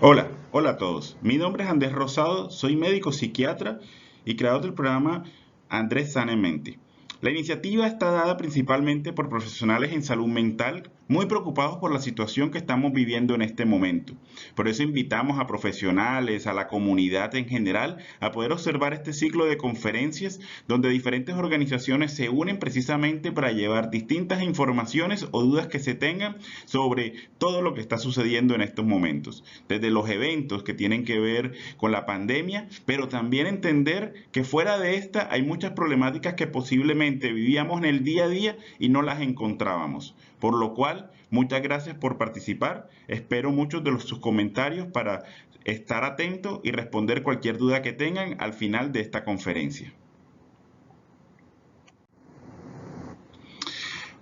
Hola a todos. Mi nombre es Andrés Rosado, soy médico psiquiatra y creador del programa Andrés Sanemente. La iniciativa está dada principalmente por profesionales en salud mental muy preocupados por la situación que estamos viviendo en este momento. Por eso invitamos a profesionales, a la comunidad en general, a poder observar este ciclo de conferencias donde diferentes organizaciones se unen precisamente para llevar distintas informaciones o dudas que se tengan sobre todo lo que está sucediendo en estos momentos, desde los eventos que tienen que ver con la pandemia, pero también entender que fuera de esta hay muchas problemáticas que posiblemente vivíamos en el día a día y no las encontrábamos. Por lo cual, muchas gracias por participar. Espero muchos de sus comentarios para estar atento y responder cualquier duda que tengan al final de esta conferencia.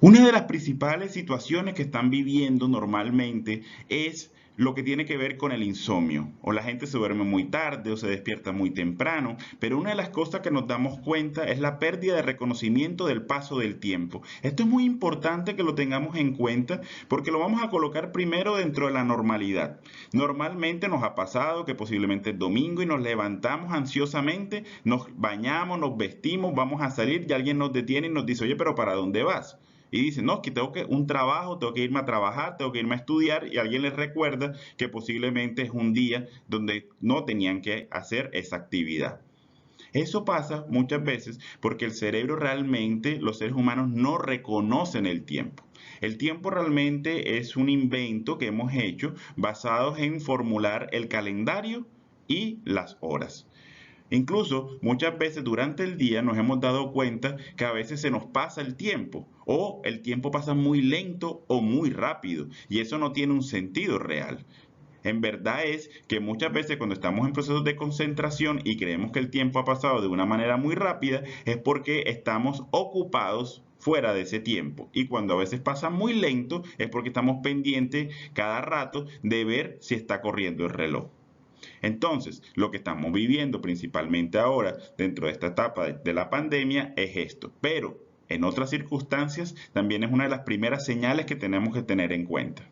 Una de las principales situaciones que están viviendo normalmente es lo que tiene que ver con el insomnio. O la gente se duerme muy tarde o se despierta muy temprano, pero una de las cosas que nos damos cuenta es la pérdida de reconocimiento del paso del tiempo. Esto es muy importante que lo tengamos en cuenta porque lo vamos a colocar primero dentro de la normalidad. Normalmente nos ha pasado que posiblemente es domingo y nos levantamos ansiosamente, nos bañamos, nos vestimos, vamos a salir y alguien nos detiene y nos dice, oye, pero ¿para dónde vas? Y dicen, no, que tengo que un trabajo, tengo que irme a trabajar, tengo que irme a estudiar y alguien les recuerda que posiblemente es un día donde no tenían que hacer esa actividad. Eso pasa muchas veces porque el cerebro realmente, los seres humanos no reconocen el tiempo. El tiempo realmente es un invento que hemos hecho basados en formular el calendario y las horas. Incluso muchas veces durante el día nos hemos dado cuenta que a veces se nos pasa el tiempo o el tiempo pasa muy lento o muy rápido y eso no tiene un sentido real. En verdad es que muchas veces cuando estamos en procesos de concentración y creemos que el tiempo ha pasado de una manera muy rápida es porque estamos ocupados fuera de ese tiempo. Y cuando a veces pasa muy lento es porque estamos pendientes cada rato de ver si está corriendo el reloj. Entonces, lo que estamos viviendo principalmente ahora dentro de esta etapa de la pandemia es esto, pero en otras circunstancias también es una de las primeras señales que tenemos que tener en cuenta.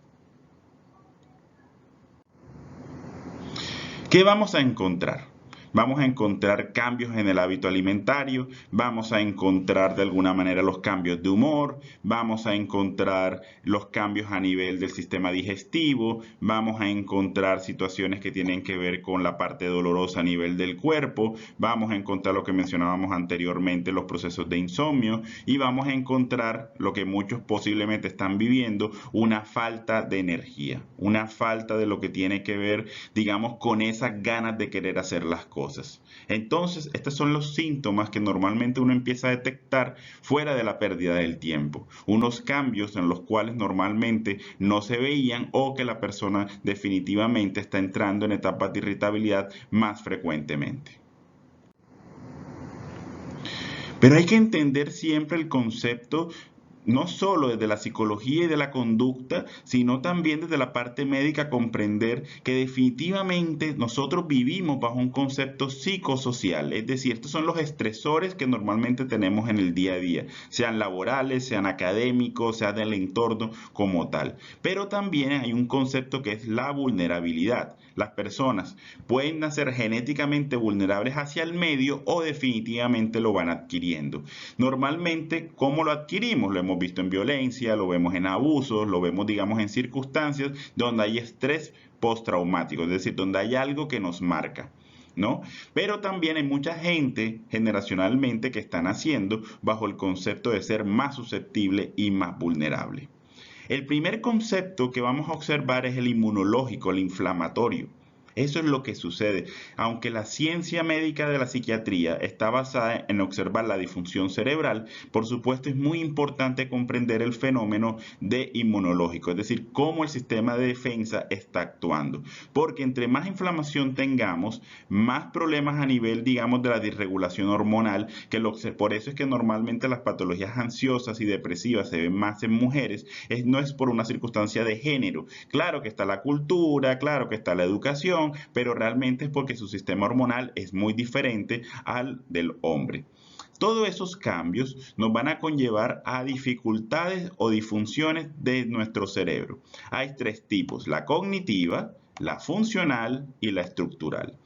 ¿Qué vamos a encontrar? Vamos a encontrar cambios en el hábito alimentario, vamos a encontrar de alguna manera los cambios de humor, vamos a encontrar los cambios a nivel del sistema digestivo, vamos a encontrar situaciones que tienen que ver con la parte dolorosa a nivel del cuerpo, vamos a encontrar lo que mencionábamos anteriormente, los procesos de insomnio y vamos a encontrar lo que muchos posiblemente están viviendo, una falta de energía, una falta de lo que tiene que ver, digamos, con esas ganas de querer hacer las cosas. Entonces, estos son los síntomas que normalmente uno empieza a detectar fuera de la pérdida del tiempo. Unos cambios en los cuales normalmente no se veían o que la persona definitivamente está entrando en etapas de irritabilidad más frecuentemente. Pero hay que entender siempre el concepto no solo desde la psicología y de la conducta, sino también desde la parte médica, comprender que definitivamente nosotros vivimos bajo un concepto psicosocial, es decir, estos son los estresores que normalmente tenemos en el día a día, sean laborales, sean académicos, sean del entorno como tal. Pero también hay un concepto que es la vulnerabilidad. Las personas pueden nacer genéticamente vulnerables hacia el medio o definitivamente lo van adquiriendo. Normalmente, ¿cómo lo adquirimos? Lo hemos visto en violencia, lo vemos en abusos, lo vemos, digamos, en circunstancias donde hay estrés postraumático, es decir, donde hay algo que nos marca. ¿No? Pero también hay mucha gente generacionalmente que está naciendo bajo el concepto de ser más susceptible y más vulnerable. El primer concepto que vamos a observar es el inmunológico, el inflamatorio. Eso es lo que sucede. Aunque la ciencia médica de la psiquiatría está basada en observar la disfunción cerebral, por supuesto es muy importante comprender el fenómeno de inmunológico, es decir, cómo el sistema de defensa está actuando. Porque entre más inflamación tengamos, más problemas a nivel, digamos, de la disregulación hormonal, por eso es que normalmente las patologías ansiosas y depresivas se ven más en mujeres, no es por una circunstancia de género. Claro que está la cultura, claro que está la educación, pero realmente es porque su sistema hormonal es muy diferente al del hombre. Todos esos cambios nos van a conllevar a dificultades o disfunciones de nuestro cerebro. Hay tres tipos: la cognitiva, la funcional y la estructural.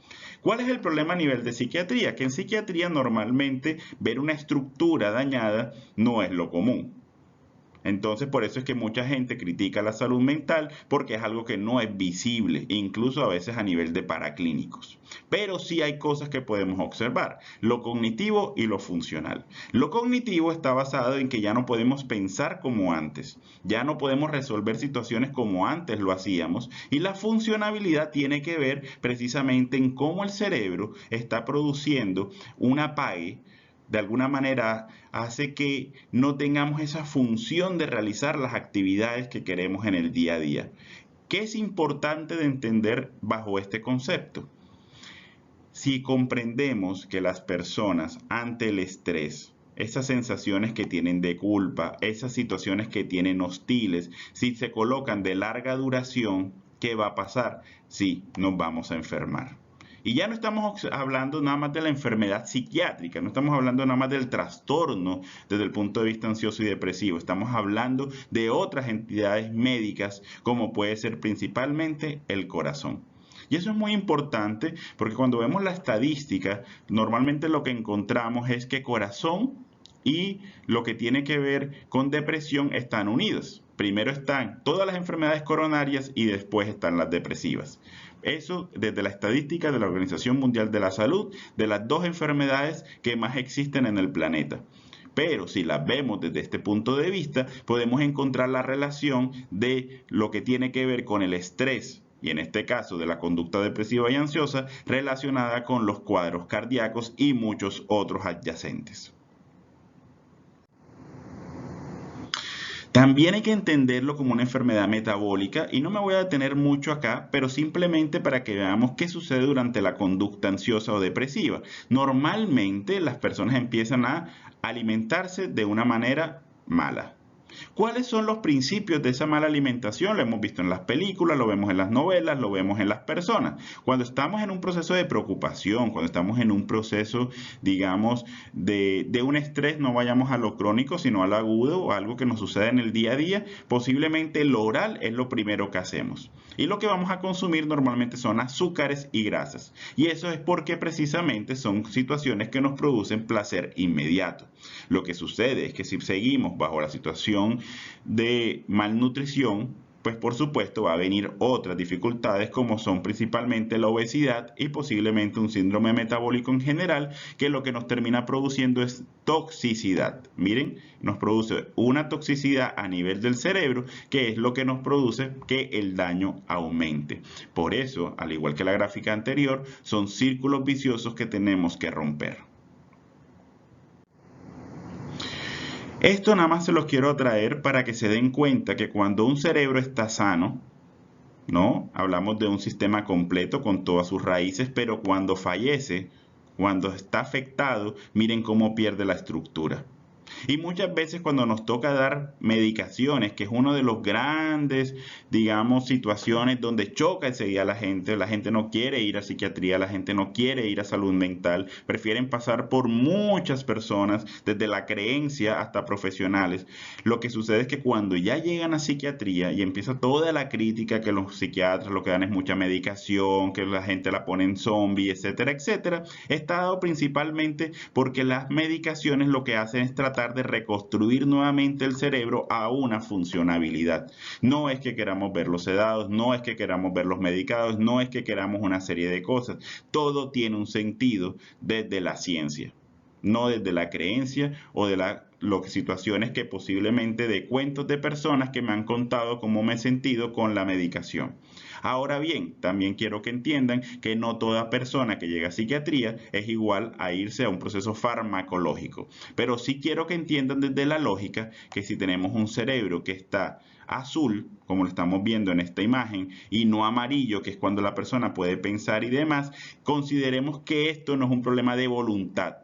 ¿Cuál es el problema a nivel de psiquiatría? Que en psiquiatría normalmente ver una estructura dañada no es lo común. Entonces, por eso es que mucha gente critica la salud mental porque es algo que no es visible, incluso a veces a nivel de paraclínicos. Pero sí hay cosas que podemos observar, lo cognitivo y lo funcional. Lo cognitivo está basado en que ya no podemos pensar como antes, ya no podemos resolver situaciones como antes lo hacíamos, y la funcionabilidad tiene que ver precisamente en cómo el cerebro está produciendo un apague, de alguna manera hace que no tengamos esa función de realizar las actividades que queremos en el día a día. ¿Qué es importante de entender bajo este concepto? Si comprendemos que las personas ante el estrés, esas sensaciones que tienen de culpa, esas situaciones que tienen hostiles, si se colocan de larga duración, ¿qué va a pasar? Sí, nos vamos a enfermar. Y ya no estamos hablando nada más de la enfermedad psiquiátrica, no estamos hablando nada más del trastorno desde el punto de vista ansioso y depresivo, estamos hablando de otras entidades médicas como puede ser principalmente el corazón. Y eso es muy importante porque cuando vemos la estadística, normalmente lo que encontramos es que corazón y lo que tiene que ver con depresión están unidos. Primero están todas las enfermedades coronarias y después están las depresivas. Eso desde la estadística de la Organización Mundial de la Salud, de las dos enfermedades que más existen en el planeta. Pero si las vemos desde este punto de vista, podemos encontrar la relación de lo que tiene que ver con el estrés, y en este caso de la conducta depresiva y ansiosa, relacionada con los cuadros cardíacos y muchos otros adyacentes. También hay que entenderlo como una enfermedad metabólica y no me voy a detener mucho acá, pero simplemente para que veamos qué sucede durante la conducta ansiosa o depresiva. Normalmente las personas empiezan a alimentarse de una manera mala. ¿Cuáles son los principios de esa mala alimentación? Lo hemos visto en las películas, lo vemos en las novelas, lo vemos en las personas. Cuando estamos en un proceso de preocupación, cuando estamos en un proceso, digamos, de un estrés, no vayamos a lo crónico, sino a lo agudo o algo que nos sucede en el día a día, posiblemente lo oral es lo primero que hacemos. Y lo que vamos a consumir normalmente son azúcares y grasas. Y eso es porque precisamente son situaciones que nos producen placer inmediato. Lo que sucede es que si seguimos bajo la situación de malnutrición, pues por supuesto va a venir otras dificultades como son principalmente la obesidad y posiblemente un síndrome metabólico en general, que lo que nos termina produciendo es toxicidad. Miren, nos produce una toxicidad a nivel del cerebro, que es lo que nos produce que el daño aumente. Por eso, al igual que la gráfica anterior, son círculos viciosos que tenemos que romper. Esto nada más se los quiero traer para que se den cuenta que cuando un cerebro está sano, ¿no? Hablamos de un sistema completo con todas sus raíces, pero cuando fallece, cuando está afectado, miren cómo pierde la estructura. Y muchas veces cuando nos toca dar medicaciones, que es uno de los grandes, digamos, situaciones donde choca enseguida la gente no quiere ir a psiquiatría, la gente no quiere ir a salud mental, prefieren pasar por muchas personas, desde la creencia hasta profesionales. Lo que sucede es que cuando ya llegan a psiquiatría y empieza toda la crítica que los psiquiatras lo que dan es mucha medicación, que la gente la pone en zombie, etcétera, etcétera, está dado principalmente porque las medicaciones lo que hacen es tratar de reconstruir nuevamente el cerebro a una funcionabilidad. No es que queramos verlos sedados, no es que queramos verlos medicados, no es que queramos una serie de cosas. Todo tiene un sentido desde la ciencia, no desde la creencia o de las situaciones que posiblemente de cuentos de personas que me han contado cómo me he sentido con la medicación. Ahora bien, también quiero que entiendan que no toda persona que llega a psiquiatría es igual a irse a un proceso farmacológico. Pero sí quiero que entiendan desde la lógica que si tenemos un cerebro que está azul, como lo estamos viendo en esta imagen, y no amarillo, que es cuando la persona puede pensar y demás, consideremos que esto no es un problema de voluntad.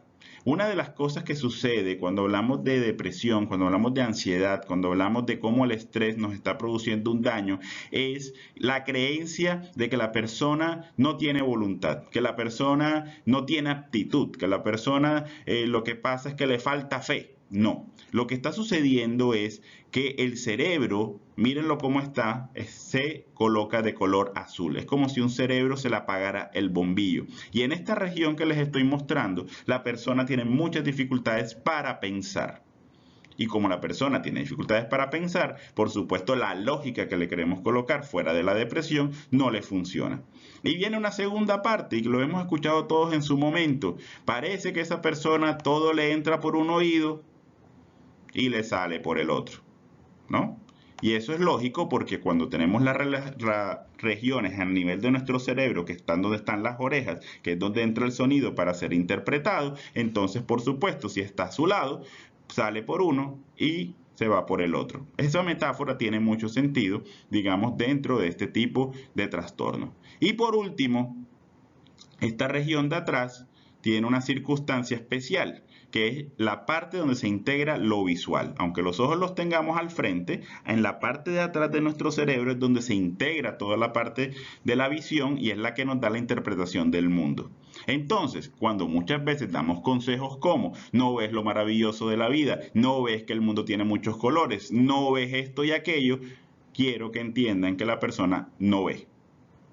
Una de las cosas que sucede cuando hablamos de depresión, cuando hablamos de ansiedad, cuando hablamos de cómo el estrés nos está produciendo un daño, es la creencia de que la persona no tiene voluntad, que la persona no tiene aptitud, que la persona lo que pasa es que le falta fe. No, lo que está sucediendo es que el cerebro, mírenlo cómo está, se coloca de color azul. Es como si un cerebro se le apagara el bombillo. Y en esta región que les estoy mostrando, la persona tiene muchas dificultades para pensar. Y como la persona tiene dificultades para pensar, por supuesto la lógica que le queremos colocar fuera de la depresión no le funciona. Y viene una segunda parte, y lo hemos escuchado todos en su momento. Parece que esa persona todo le entra por un oído y le sale por el otro, ¿no? Y eso es lógico porque cuando tenemos las regiones a nivel de nuestro cerebro, que están donde están las orejas, que es donde entra el sonido para ser interpretado, entonces por supuesto si está a su lado, sale por uno y se va por el otro. Esa metáfora tiene mucho sentido, digamos, dentro de este tipo de trastorno. Y por último, esta región de atrás tiene una circunstancia especial, que es la parte donde se integra lo visual. Aunque los ojos los tengamos al frente, en la parte de atrás de nuestro cerebro es donde se integra toda la parte de la visión y es la que nos da la interpretación del mundo. Entonces, cuando muchas veces damos consejos como no ves lo maravilloso de la vida, no ves que el mundo tiene muchos colores, no ves esto y aquello, quiero que entiendan que la persona no ve.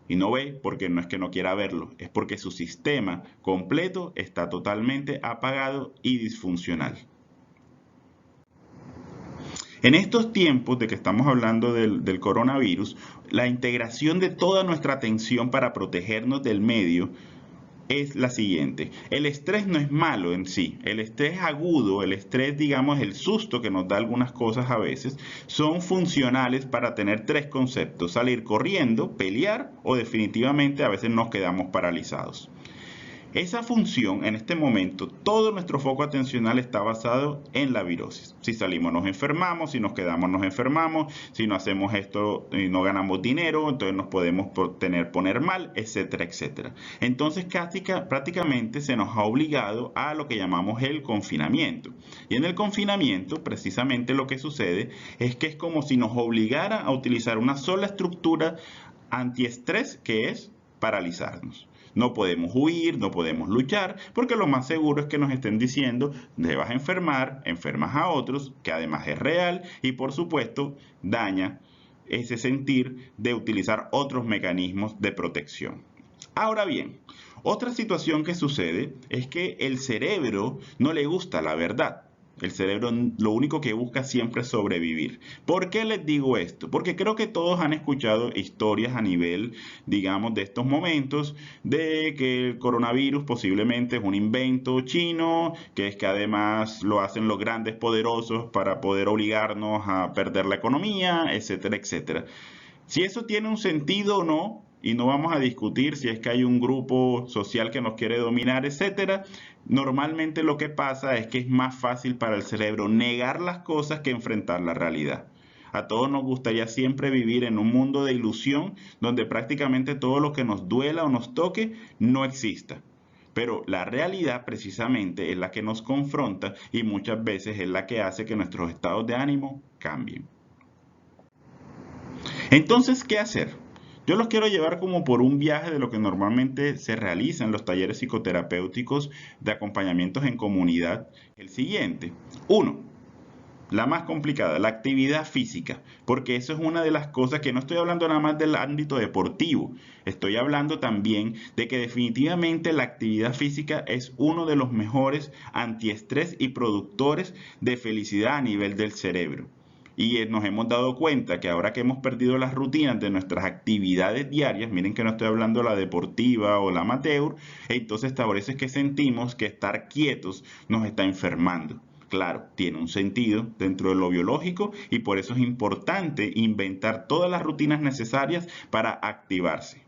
Y no ve porque no es que no quiera verlo, es porque su sistema completo está totalmente apagado y disfuncional. En estos tiempos de que estamos hablando del coronavirus, la integración de toda nuestra atención para protegernos del medio es la siguiente. El estrés no es malo en sí. El estrés agudo, el estrés, digamos, el susto que nos da algunas cosas a veces, son funcionales para tener tres conceptos: salir corriendo, pelear o definitivamente a veces nos quedamos paralizados. Esa función, en este momento, todo nuestro foco atencional está basado en la virosis. Si salimos nos enfermamos, si nos quedamos nos enfermamos, si no hacemos esto y no ganamos dinero, entonces nos podemos poner mal, etcétera, etcétera. Entonces prácticamente se nos ha obligado a lo que llamamos el confinamiento. Y en el confinamiento, precisamente lo que sucede es que es como si nos obligara a utilizar una sola estructura antiestrés, que es paralizarnos. No podemos huir, no podemos luchar, porque lo más seguro es que nos estén diciendo, te vas a enfermar, enfermas a otros, que además es real y por supuesto daña ese sentir de utilizar otros mecanismos de protección. Ahora bien, otra situación que sucede es que el cerebro no le gusta la verdad. El cerebro lo único que busca siempre es sobrevivir. ¿Por qué les digo esto? Porque creo que todos han escuchado historias a nivel, digamos, de estos momentos, de que el coronavirus posiblemente es un invento chino, que es que además lo hacen los grandes poderosos para poder obligarnos a perder la economía, etcétera, etcétera. Si eso tiene un sentido o no, y no vamos a discutir si es que hay un grupo social que nos quiere dominar, etcétera, normalmente lo que pasa es que es más fácil para el cerebro negar las cosas que enfrentar la realidad. A todos nos gustaría siempre vivir en un mundo de ilusión donde prácticamente todo lo que nos duela o nos toque no exista. Pero la realidad precisamente es la que nos confronta y muchas veces es la que hace que nuestros estados de ánimo cambien. Entonces, ¿qué hacer? Yo los quiero llevar como por un viaje de lo que normalmente se realiza en los talleres psicoterapéuticos de acompañamientos en comunidad. El siguiente. Uno, la más complicada, la actividad física, porque eso es una de las cosas que no estoy hablando nada más del ámbito deportivo, estoy hablando también de que definitivamente la actividad física es uno de los mejores antiestrés y productores de felicidad a nivel del cerebro. Y nos hemos dado cuenta que ahora que hemos perdido las rutinas de nuestras actividades diarias, miren que no estoy hablando de la deportiva o la amateur, entonces por eso es que sentimos que estar quietos nos está enfermando. Claro, tiene un sentido dentro de lo biológico y por eso es importante inventar todas las rutinas necesarias para activarse.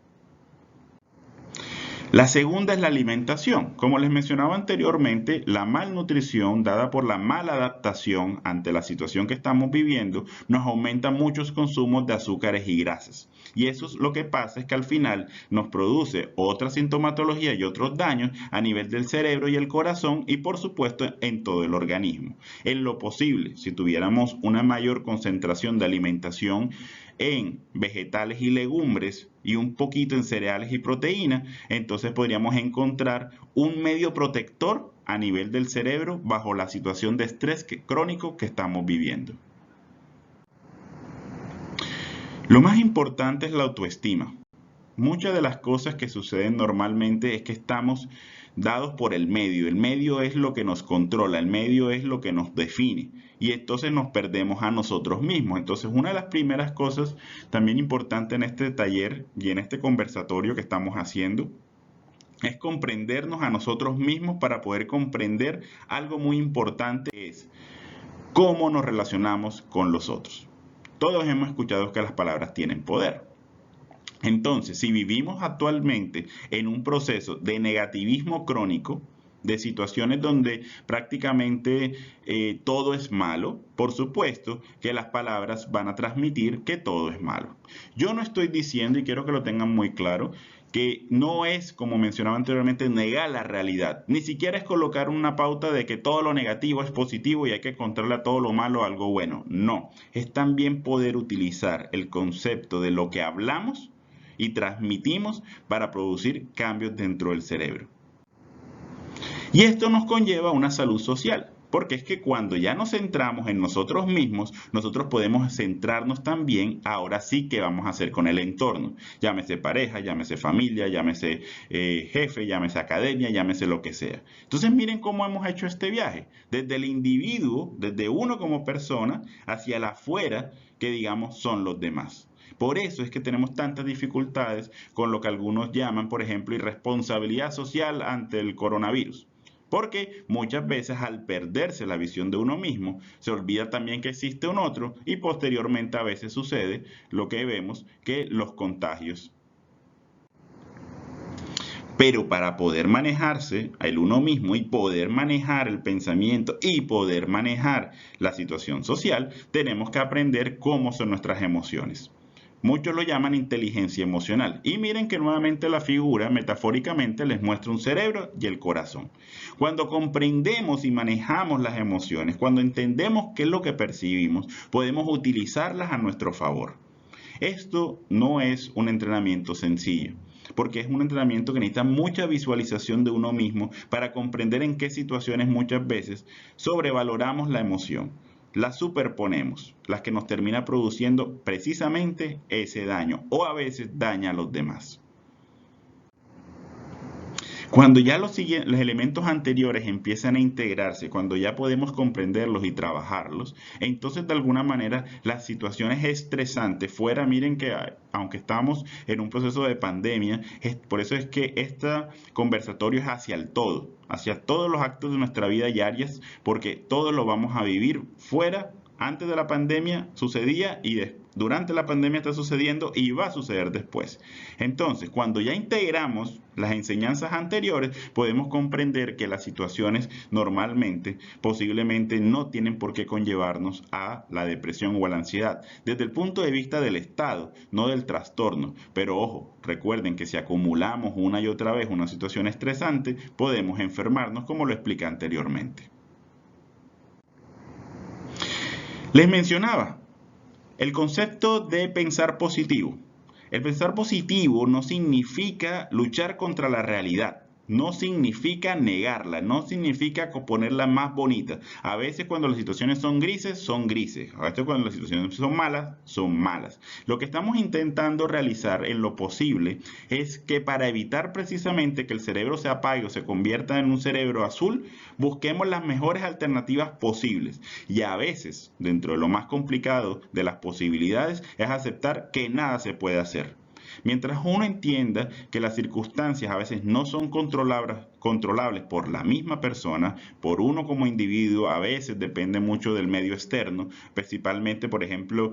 La segunda es la alimentación. Como les mencionaba anteriormente, la malnutrición dada por la mala adaptación ante la situación que estamos viviendo nos aumenta muchos consumos de azúcares y grasas. Y eso es lo que pasa, es que al final nos produce otra sintomatología y otros daños a nivel del cerebro y el corazón y por supuesto en todo el organismo. En lo posible, si tuviéramos una mayor concentración de alimentación en vegetales y legumbres y un poquito en cereales y proteínas, entonces podríamos encontrar un medio protector a nivel del cerebro bajo la situación de estrés crónico que estamos viviendo. Lo más importante es la autoestima. Muchas de las cosas que suceden normalmente es que estamos dados por el medio. El medio es lo que nos controla, el medio es lo que nos define. Y entonces nos perdemos a nosotros mismos. Entonces, una de las primeras cosas también importante en este taller y en este conversatorio que estamos haciendo es comprendernos a nosotros mismos para poder comprender algo muy importante, que es cómo nos relacionamos con los otros. Todos hemos escuchado que las palabras tienen poder. Entonces, si vivimos actualmente en un proceso de negativismo crónico, de situaciones donde prácticamente todo es malo, por supuesto que las palabras van a transmitir que todo es malo. Yo no estoy diciendo, y quiero que lo tengan muy claro, que no es, como mencionaba anteriormente, negar la realidad. Ni siquiera es colocar una pauta de que todo lo negativo es positivo y hay que encontrarle a todo lo malo algo bueno. No, es también poder utilizar el concepto de lo que hablamos y transmitimos para producir cambios dentro del cerebro. Y esto nos conlleva una salud social, porque es que cuando ya nos centramos en nosotros mismos, nosotros podemos centrarnos también, ahora sí, qué vamos a hacer con el entorno. Llámese pareja, llámese familia, llámese jefe, llámese academia, llámese lo que sea. Entonces miren cómo hemos hecho este viaje, desde el individuo, desde uno como persona, hacia la afuera, que digamos son los demás. Por eso es que tenemos tantas dificultades con lo que algunos llaman, por ejemplo, irresponsabilidad social ante el coronavirus. Porque muchas veces al perderse la visión de uno mismo, se olvida también que existe un otro y posteriormente a veces sucede lo que vemos, que los contagios. Pero para poder manejarse el uno mismo y poder manejar el pensamiento y poder manejar la situación social, tenemos que aprender cómo son nuestras emociones. Muchos lo llaman inteligencia emocional. Y miren que nuevamente la figura metafóricamente les muestra un cerebro y el corazón. Cuando comprendemos y manejamos las emociones, cuando entendemos qué es lo que percibimos, podemos utilizarlas a nuestro favor. Esto no es un entrenamiento sencillo, porque es un entrenamiento que necesita mucha visualización de uno mismo para comprender en qué situaciones muchas veces sobrevaloramos la emoción. Las superponemos, las que nos termina produciendo precisamente ese daño o a veces daña a los demás. Cuando ya los elementos anteriores empiezan a integrarse, cuando ya podemos comprenderlos y trabajarlos, entonces de alguna manera las situaciones estresantes fuera, miren que aunque estamos en un proceso de pandemia, por eso es que este conversatorio es hacia el todo, hacia todos los actos de nuestra vida diarias, porque todo lo vamos a vivir fuera. Antes de la pandemia sucedía y durante la pandemia está sucediendo y va a suceder después. Entonces, cuando ya integramos las enseñanzas anteriores, podemos comprender que las situaciones normalmente, posiblemente no tienen por qué conllevarnos a la depresión o a la ansiedad, desde el punto de vista del estado, no del trastorno. Pero ojo, recuerden que si acumulamos una y otra vez una situación estresante, podemos enfermarnos, como lo expliqué anteriormente. Les mencionaba el concepto de pensar positivo. El pensar positivo no significa luchar contra la realidad, no significa negarla, no significa ponerla más bonita. A veces cuando las situaciones son grises, a veces cuando las situaciones son malas, son malas. Lo que estamos intentando realizar en lo posible es que para evitar precisamente que el cerebro se apague o se convierta en un cerebro azul, busquemos las mejores alternativas posibles. Y a veces, dentro de lo más complicado de las posibilidades, es aceptar que nada se puede hacer. Mientras uno entienda que las circunstancias a veces no son controlables por la misma persona, por uno como individuo, a veces depende mucho del medio externo, principalmente, por ejemplo,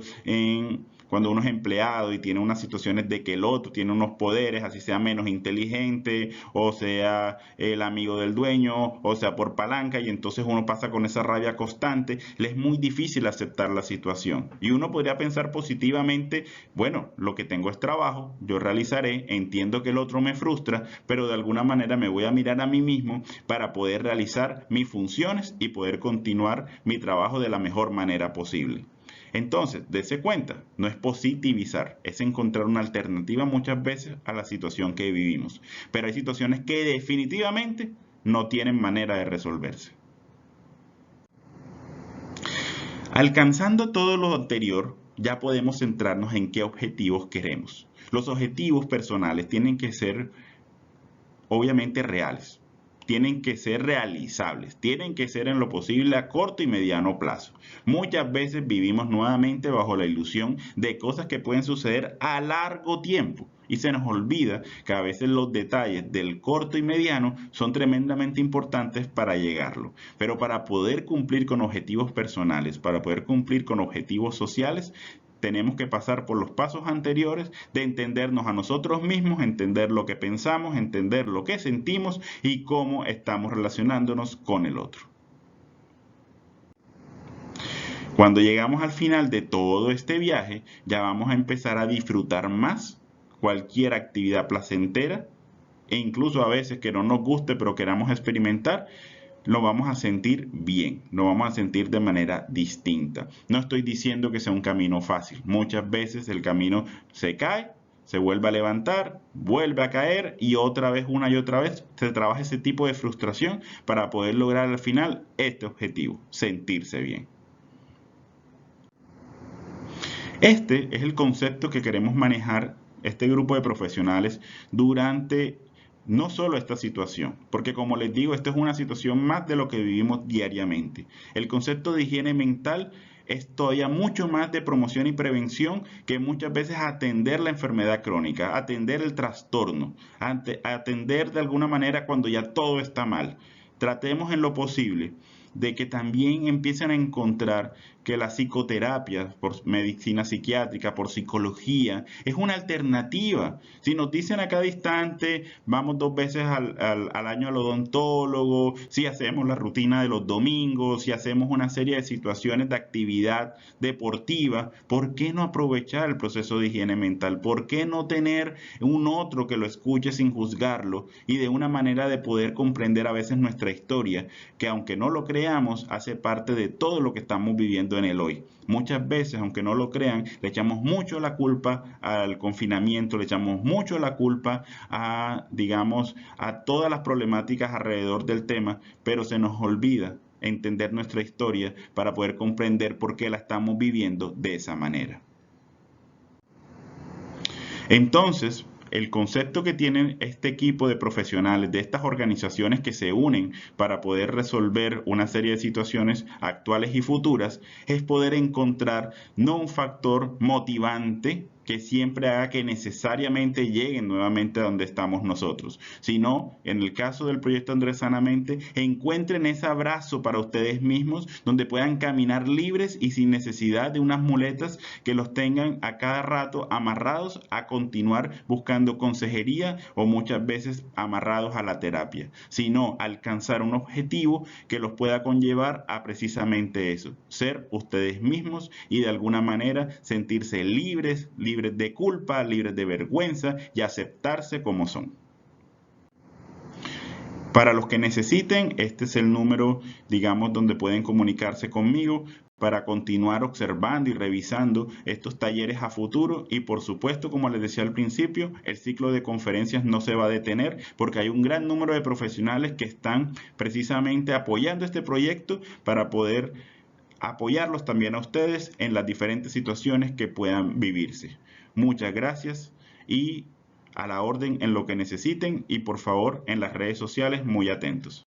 cuando uno es empleado y tiene unas situaciones de que el otro tiene unos poderes, así sea menos inteligente, o sea el amigo del dueño, o sea por palanca, y entonces uno pasa con esa rabia constante, le es muy difícil aceptar la situación. Y uno podría pensar positivamente, bueno, lo que tengo es trabajo, yo realizaré, entiendo que el otro me frustra, pero de alguna manera me voy a mirar a mí mismo para poder realizar mis funciones y poder continuar mi trabajo de la mejor manera posible. Entonces, dése cuenta, no es positivizar, es encontrar una alternativa muchas veces a la situación que vivimos. Pero hay situaciones que definitivamente no tienen manera de resolverse. Alcanzando todo lo anterior, ya podemos centrarnos en qué objetivos queremos. Los objetivos personales tienen que ser obviamente reales, tienen que ser realizables, tienen que ser en lo posible a corto y mediano plazo. Muchas veces vivimos nuevamente bajo la ilusión de cosas que pueden suceder a largo tiempo y se nos olvida que a veces los detalles del corto y mediano son tremendamente importantes para llegarlo. Pero para poder cumplir con objetivos personales, para poder cumplir con objetivos sociales, tenemos que pasar por los pasos anteriores de entendernos a nosotros mismos, entender lo que pensamos, entender lo que sentimos y cómo estamos relacionándonos con el otro. Cuando llegamos al final de todo este viaje, ya vamos a empezar a disfrutar más cualquier actividad placentera e incluso a veces que no nos guste pero queramos experimentar, lo vamos a sentir bien, lo vamos a sentir de manera distinta. No estoy diciendo que sea un camino fácil. Muchas veces el camino se cae, se vuelve a levantar, vuelve a caer y otra vez, una y otra vez, se trabaja ese tipo de frustración para poder lograr al final este objetivo, sentirse bien. Este es el concepto que queremos manejar este grupo de profesionales durante no solo esta situación, porque como les digo, esto es una situación más de lo que vivimos diariamente. El concepto de higiene mental es todavía mucho más de promoción y prevención que muchas veces atender la enfermedad crónica, atender el trastorno, atender de alguna manera cuando ya todo está mal. Tratemos en lo posible de que también empiecen a encontrar que la psicoterapia por medicina psiquiátrica, por psicología, es una alternativa. Si nos dicen a cada instante, vamos 2 veces al año al odontólogo, si hacemos la rutina de los domingos, si hacemos una serie de situaciones de actividad deportiva, ¿por qué no aprovechar el proceso de higiene mental? ¿Por qué no tener un otro que lo escuche sin juzgarlo y de una manera de poder comprender a veces nuestra historia, que aunque no lo creamos, hace parte de todo lo que estamos viviendo en el hoy? Muchas veces, aunque no lo crean, le echamos mucho la culpa al confinamiento, le echamos mucho la culpa a, digamos, a todas las problemáticas alrededor del tema, pero se nos olvida entender nuestra historia para poder comprender por qué la estamos viviendo de esa manera. Entonces, el concepto que tienen este equipo de profesionales de estas organizaciones que se unen para poder resolver una serie de situaciones actuales y futuras es poder encontrar no un factor motivante que siempre haga que necesariamente lleguen nuevamente a donde estamos nosotros, sino, en el caso del proyecto Andrés Sanamente, encuentren ese abrazo para ustedes mismos donde puedan caminar libres y sin necesidad de unas muletas que los tengan a cada rato amarrados a continuar buscando consejería o muchas veces amarrados a la terapia, sino alcanzar un objetivo que los pueda conllevar a precisamente eso, ser ustedes mismos y de alguna manera sentirse libres de culpa, libres de vergüenza y aceptarse como son. Para los que necesiten, este es el número, digamos, donde pueden comunicarse conmigo para continuar observando y revisando estos talleres a futuro y por supuesto, como les decía al principio, el ciclo de conferencias no se va a detener porque hay un gran número de profesionales que están precisamente apoyando este proyecto para poder apoyarlos también a ustedes en las diferentes situaciones que puedan vivirse. Muchas gracias y a la orden en lo que necesiten y por favor en las redes sociales muy atentos.